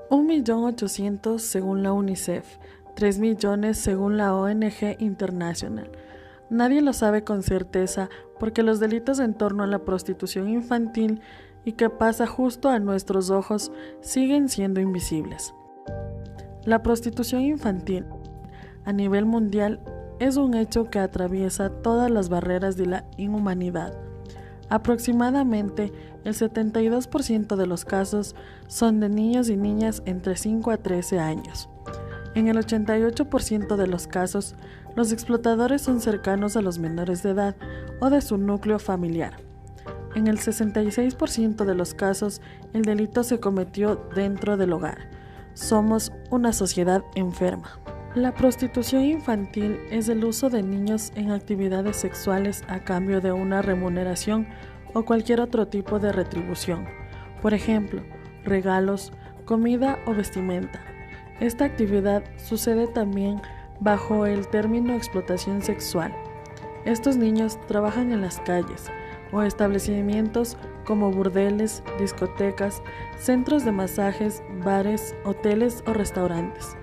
1.800.000 según la UNICEF, 3 millones según la ONG Internacional. Nadie lo sabe con certeza porque los delitos en torno a la prostitución infantil y que pasa justo a nuestros ojos siguen siendo invisibles. La prostitución infantil a nivel mundial es un hecho que atraviesa todas las barreras de la inhumanidad. Aproximadamente el 72% de los casos son de niños y niñas entre 5 a 13 años. En el 88% de los casos, los explotadores son cercanos a los menores de edad o de su núcleo familiar. En el 66% de los casos, el delito se cometió dentro del hogar. Somos una sociedad enferma. La prostitución infantil es el uso de niños en actividades sexuales a cambio de una remuneración o cualquier otro tipo de retribución. Por ejemplo, regalos, comida o vestimenta. Esta actividad sucede también bajo el término explotación sexual. Estos niños trabajan en las calles o establecimientos como burdeles, discotecas, centros de masajes, bares, hoteles o restaurantes.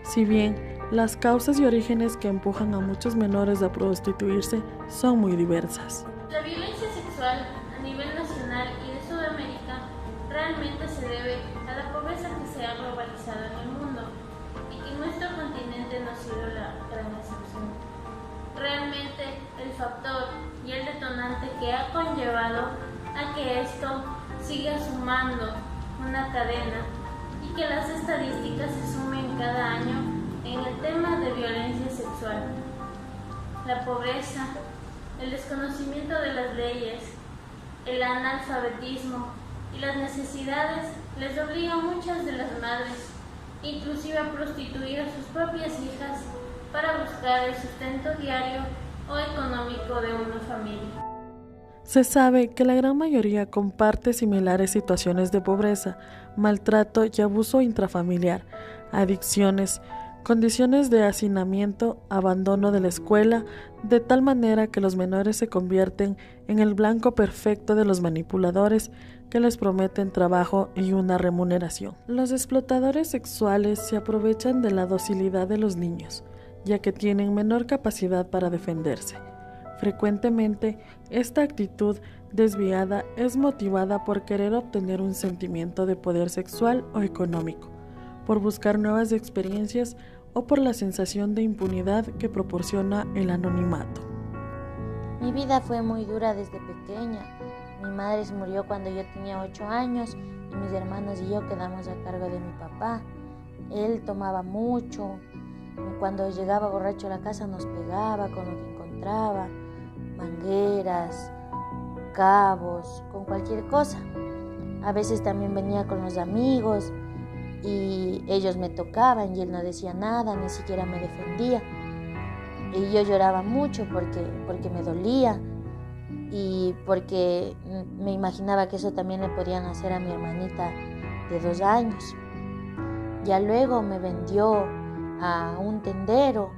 Si bien las causas y orígenes que empujan a muchos menores a prostituirse son muy diversas. La violencia sexual a nivel nacional y de Sudamérica realmente se debe a la pobreza que se ha globalizado en el mundo y que en nuestro continente no ha sido la gran excepción. Realmente el factor y el detonante que ha conllevado a que esto siga sumando una cadena y que las estadísticas se sumen cada año en el tema de violencia sexual. La pobreza, el desconocimiento de las leyes, el analfabetismo y las necesidades les obligan a muchas de las madres, inclusive a prostituir a sus propias hijas para buscar el sustento diario o económico de una familia. Se sabe que la gran mayoría comparte similares situaciones de pobreza, maltrato y abuso intrafamiliar, adicciones, condiciones de hacinamiento, abandono de la escuela, de tal manera que los menores se convierten en el blanco perfecto de los manipuladores que les prometen trabajo y una remuneración. Los explotadores sexuales se aprovechan de la docilidad de los niños, ya que tienen menor capacidad para defenderse. Frecuentemente, esta actitud desviada es motivada por querer obtener un sentimiento de poder sexual o económico, por buscar nuevas experiencias o por la sensación de impunidad que proporciona el anonimato. Mi vida fue muy dura desde pequeña. Mi madre se murió cuando yo tenía 8 años y mis hermanos y yo quedamos a cargo de mi papá. Él tomaba mucho. Cuando llegaba borracho a la casa nos pegaba con lo que encontraba, mangueras, cabos, con cualquier cosa. A veces también venía con los amigos y ellos me tocaban y él no decía nada, ni siquiera me defendía. Y yo lloraba mucho porque me dolía y porque me imaginaba que eso también le podían hacer a mi hermanita de 2 años. Ya luego me vendió a un tendero.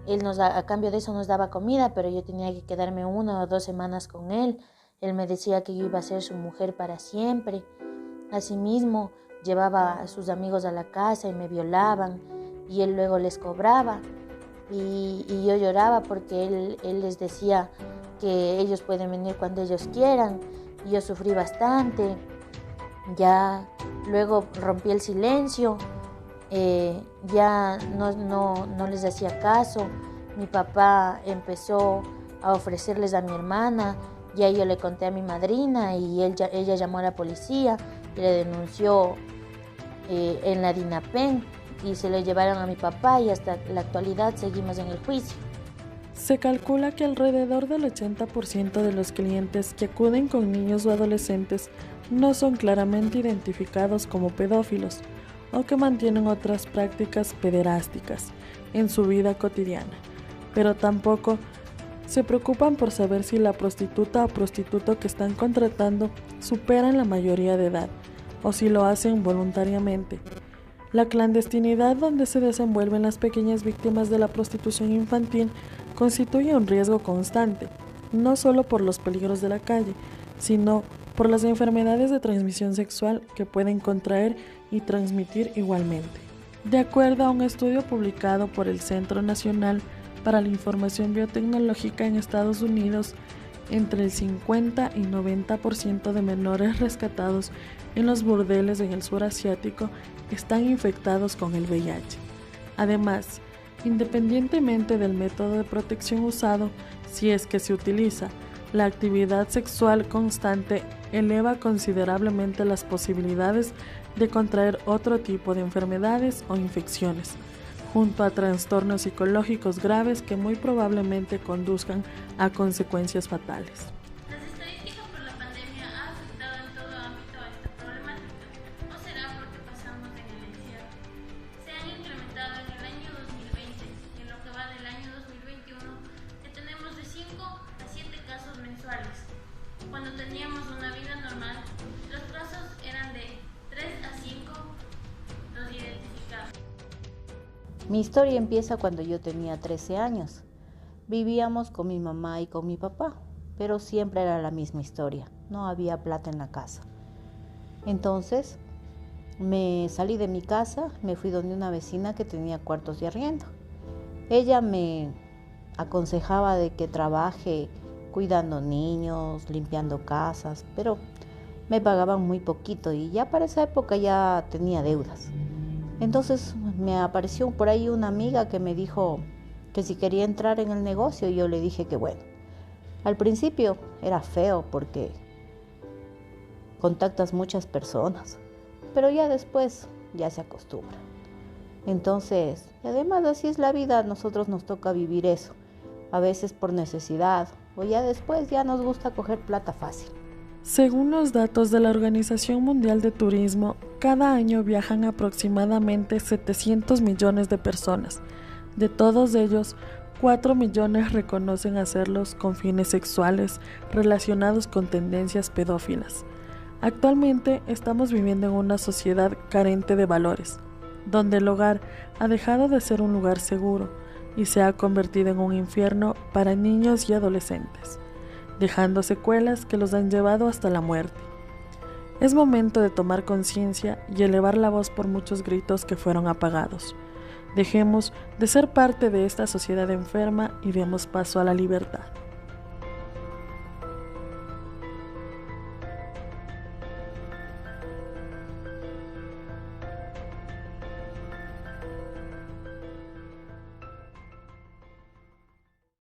Él a cambio de eso nos daba comida, pero yo tenía que quedarme 1 o 2 semanas con él. Él me decía que yo iba a ser su mujer para siempre. Asimismo, llevaba a sus amigos a la casa y me violaban y él luego les cobraba y yo lloraba porque él les decía que ellos pueden venir cuando ellos quieran y yo sufrí bastante. Ya luego rompí el silencio, ya no les hacía caso. Mi papá empezó a ofrecerles a mi hermana, ya yo le conté a mi madrina y ella llamó a la policía y le denunció en la DINAPEN y se lo llevaron a mi papá y hasta la actualidad seguimos en el juicio. Se calcula que alrededor del 80% de los clientes que acuden con niños o adolescentes no son claramente identificados como pedófilos o que mantienen otras prácticas pederásticas en su vida cotidiana, pero tampoco se preocupan por saber si la prostituta o prostituto que están contratando superan la mayoría de edad o si lo hacen voluntariamente. La clandestinidad donde se desenvuelven las pequeñas víctimas de la prostitución infantil constituye un riesgo constante, no solo por los peligros de la calle, sino por las enfermedades de transmisión sexual que pueden contraer y transmitir igualmente. De acuerdo a un estudio publicado por el Centro Nacional para la Información Biotecnológica en Estados Unidos, entre el 50 y 90% de menores rescatados en los burdeles en el sur asiático están infectados con el VIH. Además, independientemente del método de protección usado, si es que se utiliza, la actividad sexual constante eleva considerablemente las posibilidades de contraer otro tipo de enfermedades o infecciones, junto a trastornos psicológicos graves que muy probablemente conduzcan a consecuencias fatales. Las estadísticas por la pandemia han afectado en todo ámbito a esta problemática, o será porque pasamos en el encierro. Se han incrementado en el año 2020 y en lo que va del año 2021, que tenemos de 5 a 7 casos mensuales. Cuando teníamos una vida normal, los casos eran de 3 a 5 los identificados. Mi historia empieza cuando yo tenía 13 años. Vivíamos con mi mamá y con mi papá, pero siempre era la misma historia. No había plata en la casa. Entonces, me salí de mi casa, me fui donde una vecina que tenía cuartos de arriendo. Ella me aconsejaba de que trabaje cuidando niños, limpiando casas, pero me pagaban muy poquito y ya para esa época ya tenía deudas. Entonces me apareció por ahí una amiga que me dijo que si quería entrar en el negocio, y yo le dije que bueno. Al principio era feo porque contactas muchas personas, pero ya después ya se acostumbra. Entonces, además así es la vida, a nosotros nos toca vivir eso, a veces por necesidad, o ya después ya nos gusta coger plata fácil. Según los datos de la Organización Mundial de Turismo, cada año viajan aproximadamente 700 millones de personas. De todos ellos, 4 millones reconocen hacerlos con fines sexuales relacionados con tendencias pedófilas. Actualmente estamos viviendo en una sociedad carente de valores, donde el hogar ha dejado de ser un lugar seguro y se ha convertido en un infierno para niños y adolescentes, dejando secuelas que los han llevado hasta la muerte. Es momento de tomar conciencia y elevar la voz por muchos gritos que fueron apagados. Dejemos de ser parte de esta sociedad enferma y demos paso a la libertad.